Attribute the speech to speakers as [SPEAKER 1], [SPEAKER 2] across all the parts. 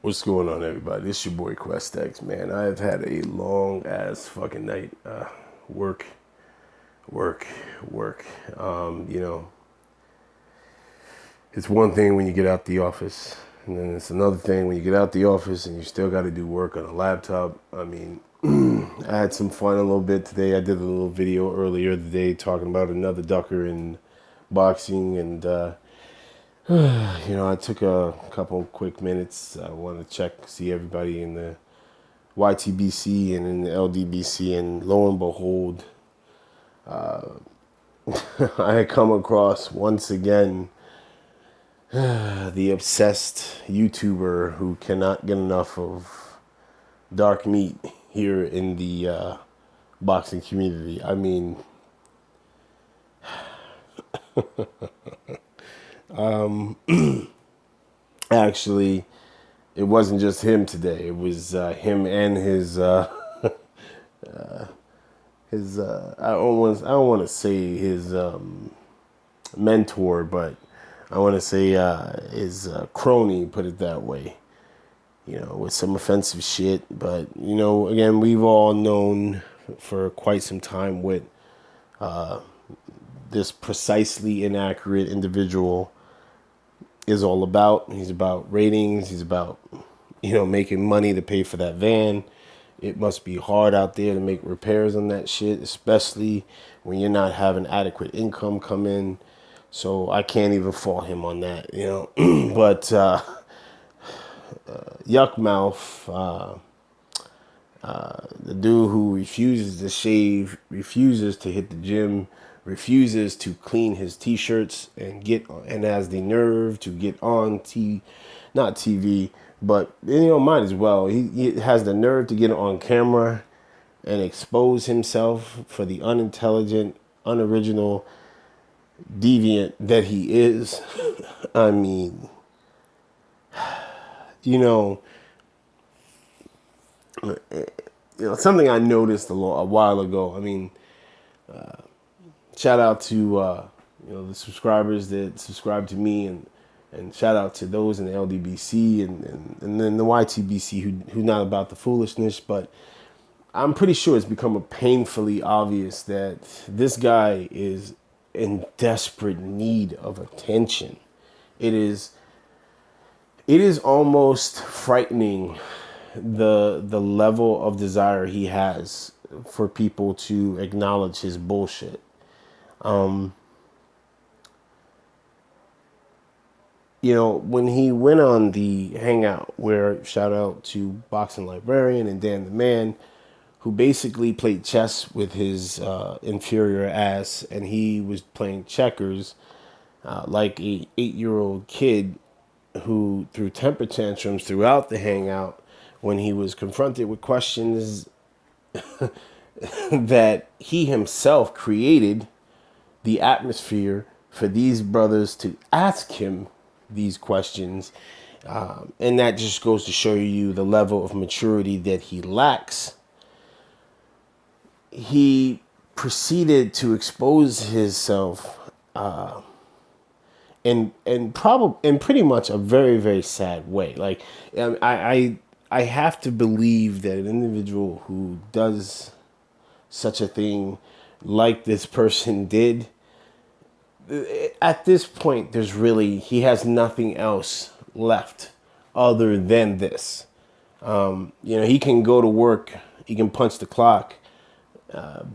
[SPEAKER 1] What's going on, everybody? This your boy QuestX, man. I've had a long ass fucking night. Work, work, work. You know, it's one thing when you get out the office, and then it's another thing when you get out the office and you still got to do work on a laptop. I mean, I had some fun a little bit today. I did a little video earlier today talking about another ducker in boxing, and you know, I took a couple quick minutes. I wanted to see everybody in the YTBC and in the LDBC, and lo and behold, I had come across once again the obsessed YouTuber who cannot get enough of dark meat here in the boxing community. I mean, actually, it wasn't just him today. It was him and his I don't want to say his mentor, but I want to say his crony, put it that way. You know, with some offensive shit, but you know, again, we've all known for quite some time what this precisely inaccurate individual is all about. He's about ratings. He's about, you know, making money to pay for that van. It must be hard out there to make repairs on that shit, especially when you're not having adequate income come in. So I can't even fault him on that, you know. But Yuck Mouth, the dude who refuses to shave, refuses to hit the gym, refuses to clean his t-shirts and has the nerve to get on not TV, but you know, might as well. He has the nerve to get on camera and expose himself for the unintelligent, unoriginal, deviant that he is. I mean, you know, something I noticed a while ago. I mean, shout out to you know, the subscribers that subscribe to me, and shout out to those in the LDBC and then the YTBC who not about the foolishness. But I'm pretty sure it's become painfully obvious that this guy is in desperate need of attention. It is almost frightening the level of desire he has for people to acknowledge his bullshit. You know, when he went on the Hangout, where shout out to Boxing Librarian and Dan the Man, who basically played chess with his inferior ass, and he was playing checkers like a 8-year-old kid who threw temper tantrums throughout the Hangout when he was confronted with questions that he himself created the atmosphere for these brothers to ask him these questions. And that just goes to show you the level of maturity that he lacks. He proceeded to expose himself in pretty much a very, very sad way. Like, I have to believe that an individual who does such a thing like this person did, at this point, he has nothing else left other than this. You know, he can go to work, he can punch the clock,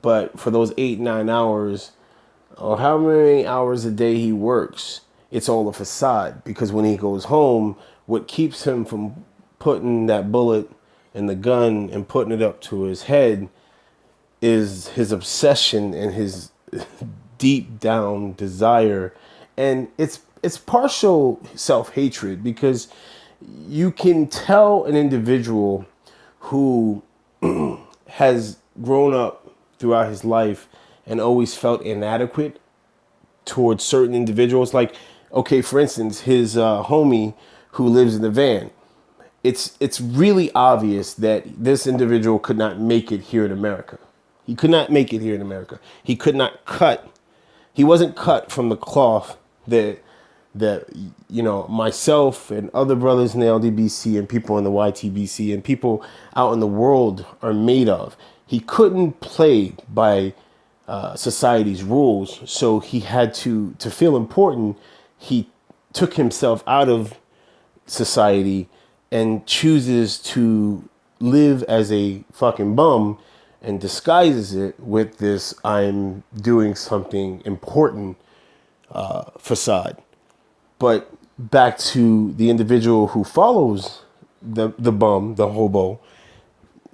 [SPEAKER 1] but for those 8-9 hours, or how many hours a day he works, it's all a facade. Because when he goes home, what keeps him from putting that bullet in the gun and putting it up to his head is his obsession and his deep down desire. And it's partial self-hatred, because you can tell an individual who has grown up throughout his life and always felt inadequate towards certain individuals. Like, okay, for instance, his homie who lives in the van. It's really obvious that this individual could not make it here in America. He could not make it here in America. He could not cut. He wasn't cut from the cloth that that, myself and other brothers in the LDBC and people in the YTBC and people out in the world are made of. He couldn't play by society's rules, so he had to feel important. He took himself out of society and chooses to live as a fucking bum and disguises it with this "I'm doing something important" facade. But back to the individual who follows the bum, the hobo,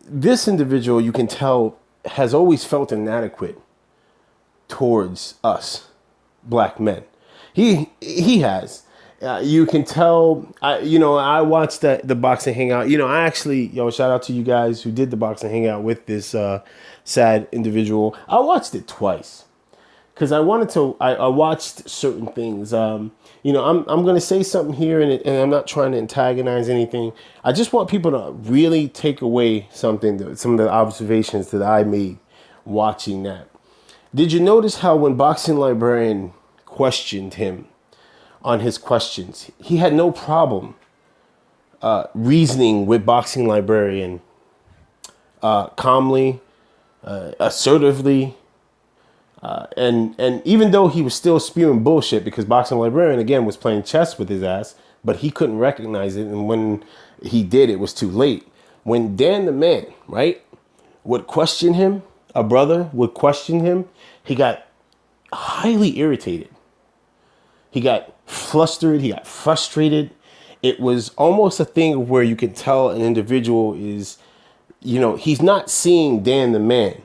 [SPEAKER 1] this individual, you can tell, has always felt inadequate towards us black men. He has. You can tell. I watched the boxing hangout. I actually, shout out to you guys who did the boxing hangout with this sad individual. I watched it twice because I wanted to. I watched certain things. I'm gonna say something here, and I'm not trying to antagonize anything. I just want people to really take away something. Some of the observations that I made watching that. Did you notice how when Boxing Librarian questioned him on his questions, he had no problem reasoning with Boxing Librarian calmly, assertively, and even though he was still spewing bullshit because Boxing Librarian again was playing chess with his ass, but he couldn't recognize it, and when he did, it was too late. When Dan the Man, right, would question him, a brother would question him, he got highly irritated. He got flustered. He got frustrated. It was almost a thing where you could tell an individual is, he's not seeing Dan the Man.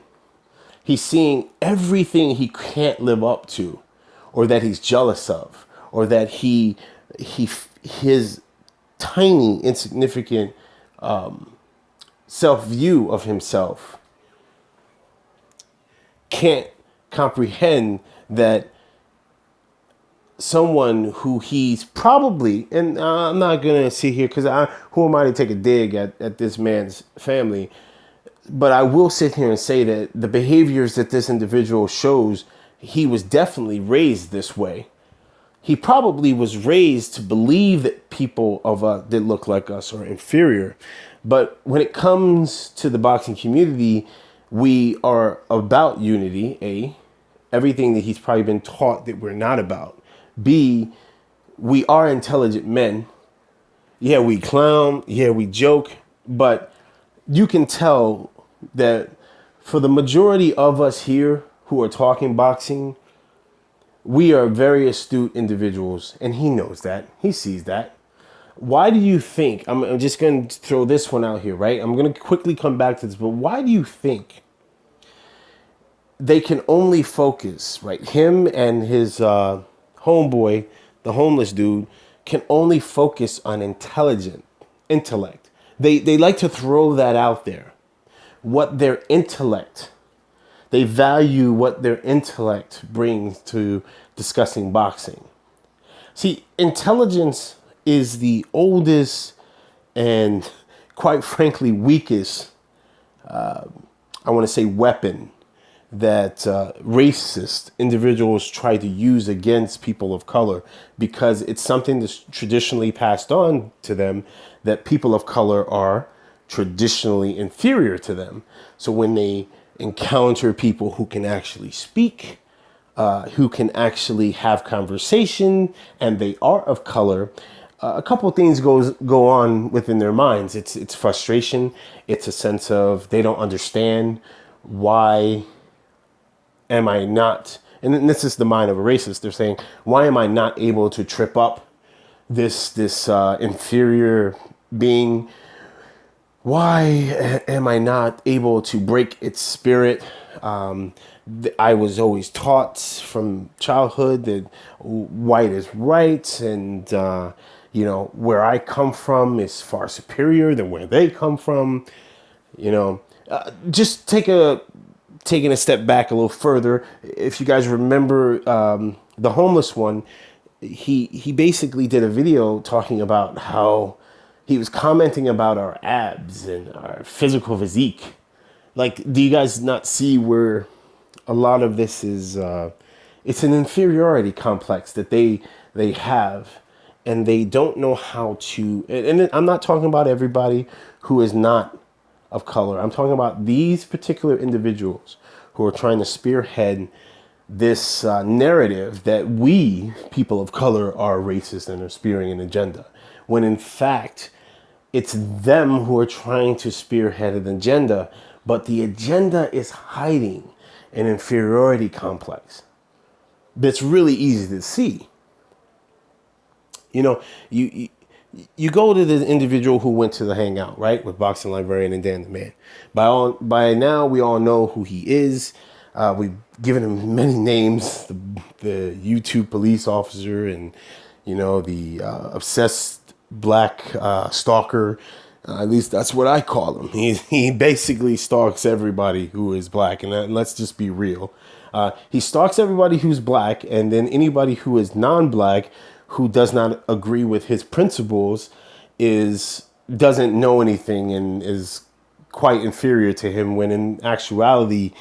[SPEAKER 1] He's seeing everything he can't live up to, or that he's jealous of, or that his tiny, insignificant self-view of himself can't comprehend that someone who he's probably, and I'm not gonna sit here because who am I to take a dig at this man's family, but I will sit here and say that the behaviors that this individual shows, he was definitely raised this way. He probably was raised to believe that people that look like us are inferior, but when it comes to the boxing community, we are about unity. Everything that he's probably been taught that we're not about. B, we are intelligent men. Yeah, we clown. Yeah, we joke. But you can tell that for the majority of us here who are talking boxing, we are very astute individuals. And he knows that. He sees that. Why do you think, I'm just going to throw this one out here, right? I'm going to quickly come back to this. But why do you think they can only focus, right? Him and his homeboy, the homeless dude, can only focus on intellect. They like to throw that out there. What their intellect, they value what their intellect brings to discussing boxing. See, intelligence is the oldest and quite frankly weakest, I want to say, weapon that racist individuals try to use against people of color, because it's something that's traditionally passed on to them that people of color are traditionally inferior to them. So when they encounter people who can actually speak, who can actually have conversation, and they are of color, a couple of things go on within their minds. It's frustration. It's a sense of they don't understand why am I not, and this is the mind of a racist. They're saying, why am I not able to trip up this inferior being? Why am I not able to break its spirit? I was always taught from childhood that white is right, and where I come from is far superior than where they come from. Just taking a step back a little further. If you guys remember the homeless one, he basically did a video talking about how he was commenting about our abs and our physical physique. Like, do you guys not see where a lot of this is? It's an inferiority complex that they they have, and they don't know how to. And I'm not talking about everybody who is not of color. I'm talking about these particular individuals who are trying to spearhead this narrative that we, people of color, are racist and are spearing an agenda, when in fact, it's them who are trying to spearhead an agenda, but the agenda is hiding an inferiority complex that's really easy to see. You know, you go to the individual who went to the hangout, right, with Boxing Librarian and Dan the Man. By now, we all know who he is. We've given him many names: the YouTube police officer, and the obsessed black stalker. At least that's what I call him. He basically stalks everybody who is black, and let's just be real. He stalks everybody who's black, and then anybody who is non-black who does not agree with his principles doesn't know anything and is quite inferior to him, when in actuality,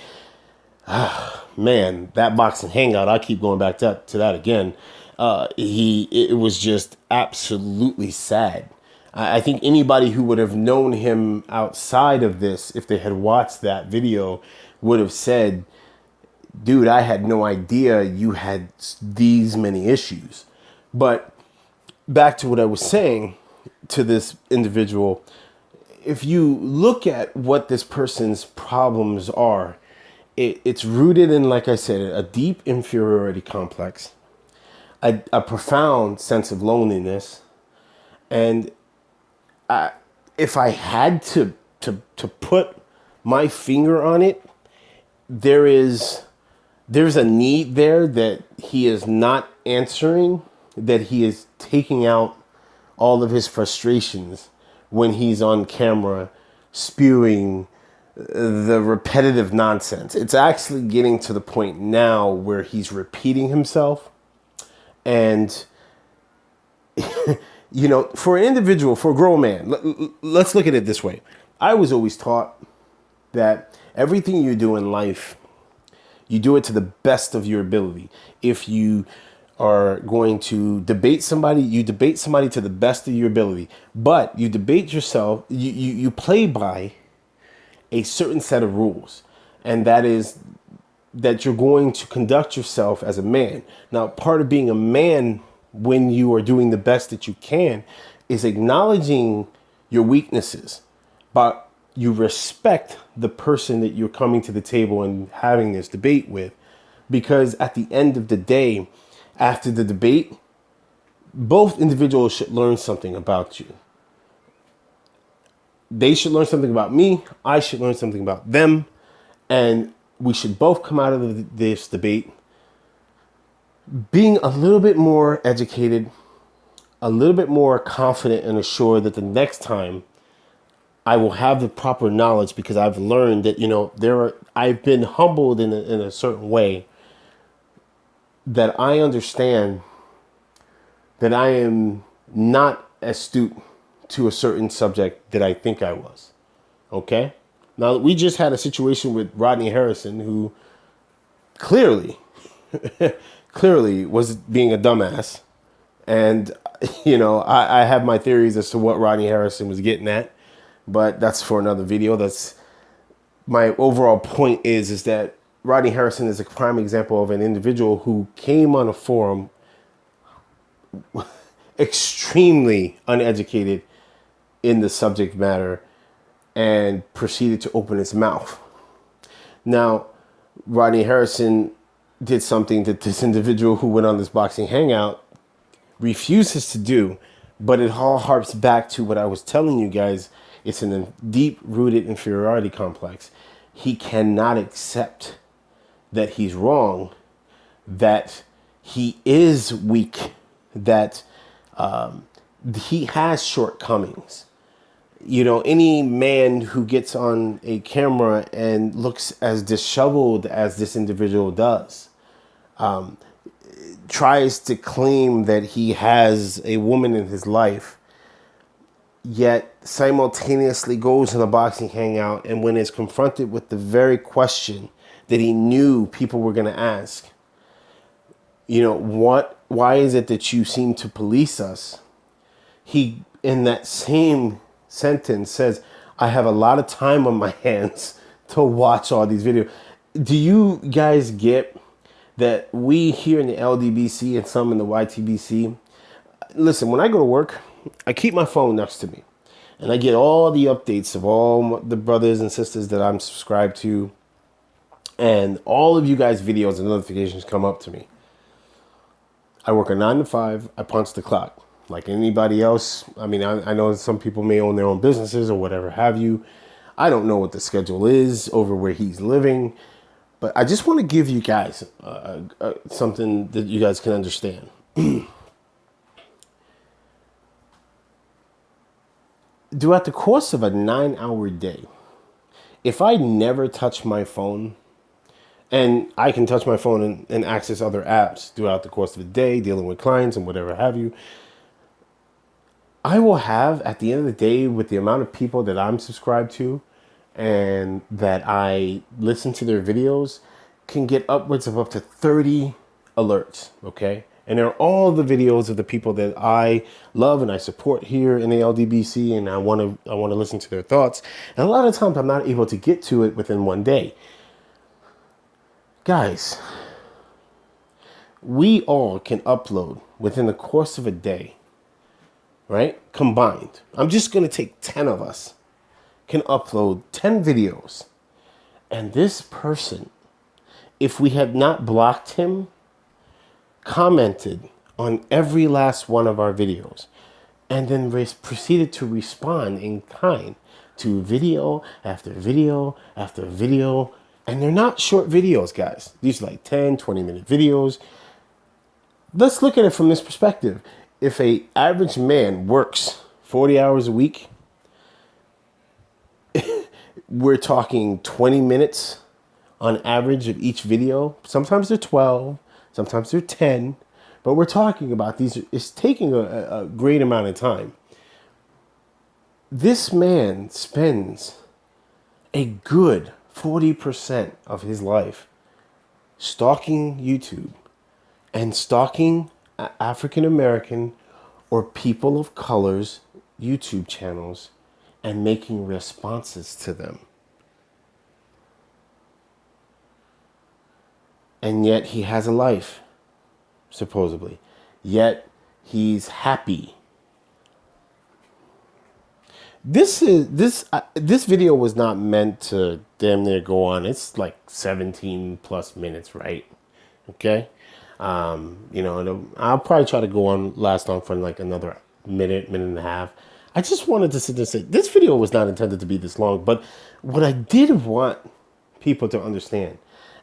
[SPEAKER 1] man, that boxing hangout, I keep going back to that again. It was just absolutely sad. I think anybody who would have known him outside of this, if they had watched that video, would have said, dude, I had no idea you had these many issues. But back to what I was saying to this individual, if you look at what this person's problems are, it's rooted in, like I said, a deep inferiority complex, a profound sense of loneliness. And if I had to put my finger on it, there's a need there that he is not answering, that he is taking out all of his frustrations when he's on camera spewing the repetitive nonsense. It's actually getting to the point now where he's repeating himself. And, for an individual, for a grown man, let's look at it this way. I was always taught that everything you do in life, you do it to the best of your ability. If you are going to debate somebody, you debate somebody to the best of your ability. But you debate yourself, you play by a certain set of rules. And that is that you're going to conduct yourself as a man. Now, part of being a man when you are doing the best that you can is acknowledging your weaknesses, but you respect the person that you're coming to the table and having this debate with. Because at the end of the day, after the debate, both individuals should learn something about you. They should learn something about me. I should learn something about them. And we should both come out of this debate being a little bit more educated, a little bit more confident and assured that the next time I will have the proper knowledge, because I've learned that, I've been humbled in a certain way, that I understand that I am not astute to a certain subject that I think I was. Okay? Now, we just had a situation with Rodney Harrison, who clearly was being a dumbass. And, I have my theories as to what Rodney Harrison was getting at, but that's for another video. That's my overall point is that Rodney Harrison is a prime example of an individual who came on a forum extremely uneducated in the subject matter and proceeded to open his mouth. Now, Rodney Harrison did something that this individual who went on this boxing hangout refuses to do, but it all harps back to what I was telling you guys. It's in a deep-rooted inferiority complex. He cannot accept that he's wrong, that he is weak, that he has shortcomings. Any man who gets on a camera and looks as disheveled as this individual does, tries to claim that he has a woman in his life, yet simultaneously goes in a boxing hangout, and when is confronted with the very question that he knew people were going to ask, why is it that you seem to police us? He, in that same sentence, says, I have a lot of time on my hands to watch all these videos. Do you guys get that we here in the LDBC and some in the YTBC, listen, when I go to work, I keep my phone next to me and I get all the updates of all the brothers and sisters that I'm subscribed to, and all of you guys' videos and notifications come up to me. I work a 9 to 5. I punch the clock like anybody else. I mean, I know some people may own their own businesses or whatever have you. I don't know what the schedule is over where he's living, but I just want to give you guys something that you guys can understand. Throughout the course of a 9-hour day, if I never touch my phone, and I can touch my phone and access other apps throughout the course of the day, dealing with clients and whatever have you, I will have, at the end of the day, with the amount of people that I'm subscribed to and that I listen to their videos, can get upwards of up to 30 alerts, okay? And they're all the videos of the people that I love and I support here in the LDBC, and I want to listen to their thoughts. And a lot of times I'm not able to get to it within one day. Guys, we all can upload within the course of a day, right? Combined. I'm just going to take 10 of us can upload 10 videos. And this person, if we had not blocked him, commented on every last one of our videos and then proceeded to respond in kind to video after video after video. And they're not short videos, guys. These are like 10, 20-minute videos. Let's look at it from this perspective. If an average man works 40 hours a week, we're talking 20 minutes on average of each video. Sometimes they're 12, sometimes they're 10, but we're talking about these. It's taking a great amount of time. This man spends a good 40% of his life stalking YouTube and stalking African American or people of color's YouTube channels and making responses to them. And yet he has a life, supposedly. Yet he's happy. This video was not meant to damn near go on. It's like 17 plus minutes, right? Okay. I'll probably try to last on for like another minute and a half. I just wanted to sit there and say, this video was not intended to be this long, but what I did want people to understand,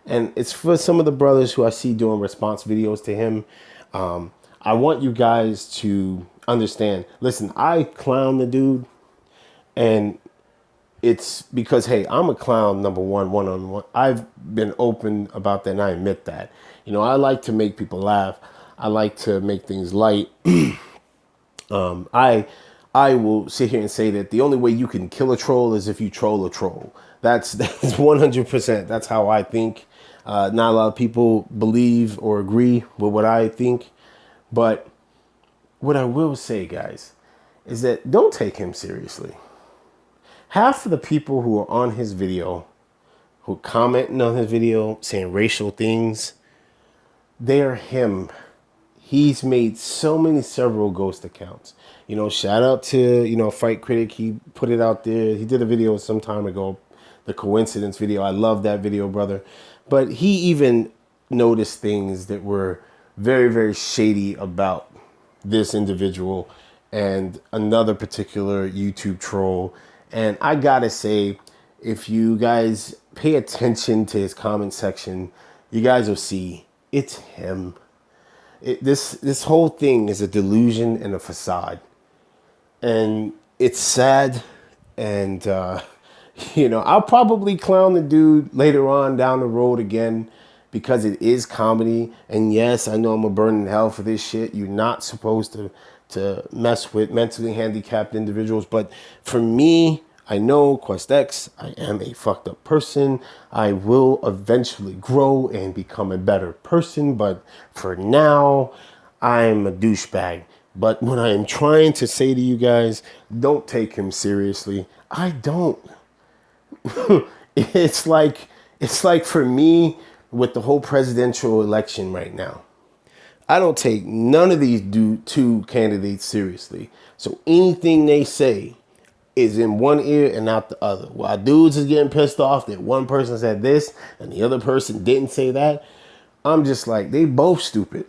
[SPEAKER 1] and it's for some of the brothers who I see doing response videos to him, I want you guys to understand, listen, I clown the dude, and it's because, hey, I'm a clown, number one-on-one. I've been open about that, and I admit that. I like to make people laugh. I like to make things light. I will sit here and say that the only way you can kill a troll is if you troll a troll. That's 100%. That's how I think. Not a lot of people believe or agree with what I think. But what I will say, guys, is that don't take him seriously. Half of the people who are on his video, who commenting on his video, saying racial things, they are him. He's made several ghost accounts. Shout out to, Fight Critic. He put it out there. He did a video some time ago, the coincidence video. I love that video, brother. But he even noticed things that were very, very shady about this individual and another particular YouTube troll. And I gotta say, if you guys pay attention to his comment section, you guys will see it's him. This whole thing is a delusion and a facade. And it's sad. And, I'll probably clown the dude later on down the road again because it is comedy. And yes, I know I'm going to burn in hell for this shit. You're not supposed to mess with mentally handicapped individuals. But for me, I know Quest X, I am a fucked up person. I will eventually grow and become a better person, but for now, I'm a douchebag. But what I am trying to say to you guys, don't take him seriously. I don't. it's like it's like for me with the whole presidential election right now. I don't take none of these two candidates seriously. So anything they say is in one ear and out the other. While dudes is getting pissed off that one person said this and the other person didn't say that, I'm just like, they both stupid.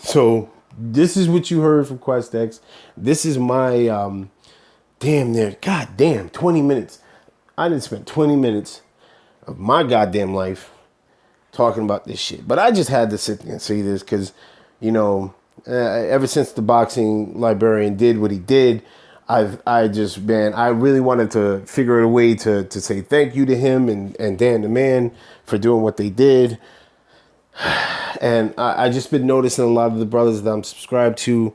[SPEAKER 1] So this is what you heard from Quest X. This is my goddamn 20 minutes. I didn't spend 20 minutes of my goddamn life talking about this shit. But I just had to sit there and say this because, ever since the boxing librarian did what he did, I really wanted to figure out a way to say thank you to him and Dan the Man for doing what they did. And I just been noticing a lot of the brothers that I'm subscribed to,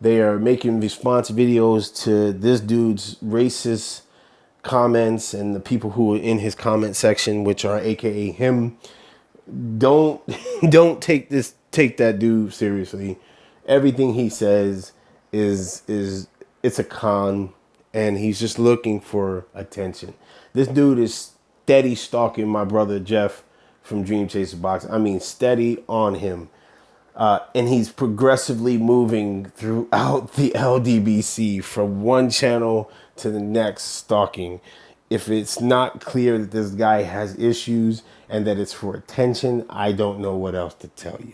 [SPEAKER 1] they are making response videos to this dude's racist comments and the people who are in his comment section, which are AKA him. Don't take that dude seriously. Everything he says is it's a con, and he's just looking for attention. This dude is steady stalking my brother Jeff from Dream Chaser Boxing. I mean, steady on him. And he's progressively moving throughout the LDBC from one channel to the next, stalking. If it's not clear that this guy has issues and that it's for attention, I don't know what else to tell you.